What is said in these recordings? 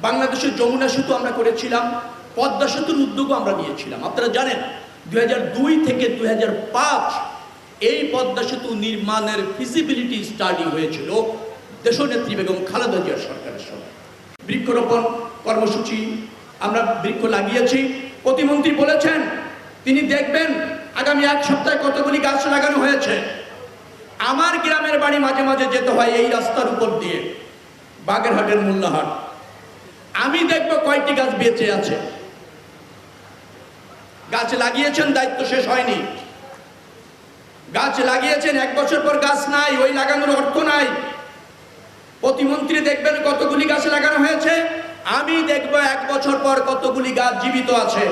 বাংলাদেশের যমুনা সেতু আমরা করেছিলাম, পদ্মা সেতুর উদ্যোগও আমরা নিয়েছিলাম। আপনারা জানেন 2002 থেকে 2005 এই পদ্মা সেতু নির্মাণের ফিজিবিলিটি স্টাডি হয়েছিল দেশনেত্রী বেগম খালেদা জিয়ার সরকারের সময়। বৃক্ষরোপণ কর্মসূচি আমরা বৃক্ষ লাগিয়েছি। প্রতিমন্ত্রী বলেছেন তিনি দেখবেন আগামী এক সপ্তাহে কতগুলি গাছ লাগানো হয়েছে। আমার গ্রামের বাড়ি মাঝে মাঝে যেতে হয় এই রাস্তার উপর দিয়ে, বাগেরহাটের মোল্লাহাট। আমি দেখব কয়টি গাছ বেঁচে আছে। গাছ লাগিয়েছেন, দায়িত্ব শেষ হয়নি। গাছ লাগিয়েছেন, এক বছর পর গাছ নাই, ওই লাগানোর অর্থ নাই। প্রতিমন্ত্রী দেখবেন কতগুলি গাছ লাগানো হয়েছে, আমি দেখব এক বছর পর কতগুলি গাছ জীবিত আছে।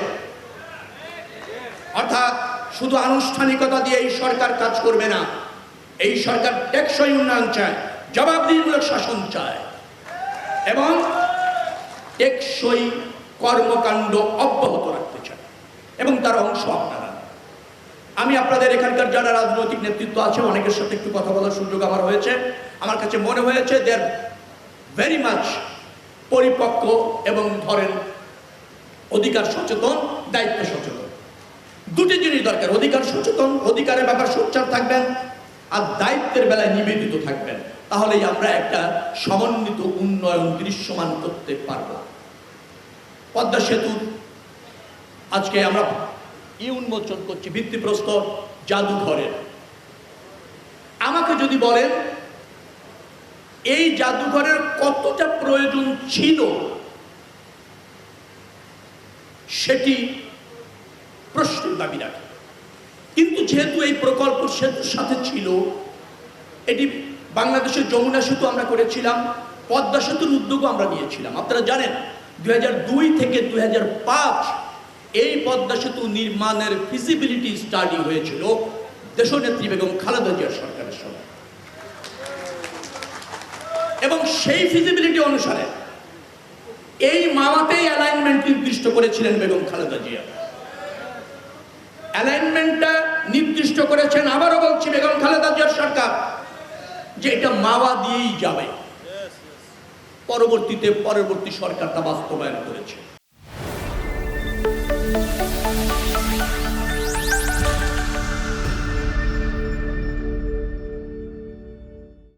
অর্থাৎ শুধু আনুষ্ঠানিকতা দিয়ে এই সরকার কাজ করবে না। এই সরকার টেকসই উন্নয়ন চায়, জবাবদিহিমূলক শাসন চায় এবং টেকসই কর্মকাণ্ড অব্যাহত রাখতে চায়, এবং তার অংশ আপনারা। আমি আপনাদের এখানকার যারা রাজনৈতিক নেতৃত্ব আছে অনেকের সাথে একটু কথা বলার সুযোগ আমার হয়েছে। আমার কাছে মনে হয়েছে দে আর ভেরি মাচ পরিপক্ক এবং ধরেন অধিকার সচেতন, দায়িত্ব সচেতন। দুটি জিনিস দরকার, অধিকার সচেতন, অধিকারের ব্যাপার সোচ্চার থাকবেন, আর দায়িত্বের বেলায় নিবেদিত থাকবেন। তাহলেই আমরা একটা সমন্বিত উন্নয়ন দৃশ্যমান করতে পারব। পদ্মা সেতু আজকে আমরা উন্মোচন করছি, ভিত্তিপ্রস্তর জাদুঘরের। আমাকে যদি বলেন এই জাদুঘরের কতটা প্রয়োজন ছিল, সেটি প্রশ্নের দাবি রাখে। কিন্তু যেহেতু এই প্রকল্প সেতুর সাথে ছিল, এটি বাংলাদেশের যমুনা সেতু আমরা করেছিলাম, পদ্মা সেতুর উদ্যোগও আমরা নিয়েছিলাম। আপনারা জানেন 2002 থেকে 2005 এই পদ্মা সেতু নির্মাণের ফিজিবিলিটি স্টাডি হয়েছিল দেশনেত্রী বেগম খালেদা জিয়ার সরকারের সময়, এবং সেই ফিজিবিলিটি অনুসারে এই মাওয়াতেই অ্যালাইনমেন্ট নির্দিষ্ট করেছিলেন বেগম খালেদা জিয়া। অ্যালাইনমেন্টটা নির্দিষ্ট করেছেন, আবারও বলছি, বেগম খালেদা জিয়ার সরকার, যে এটা মাওয়া দিয়েই যাবে। পরবর্তী সরকার তা বাস্তবায়ন করেছে।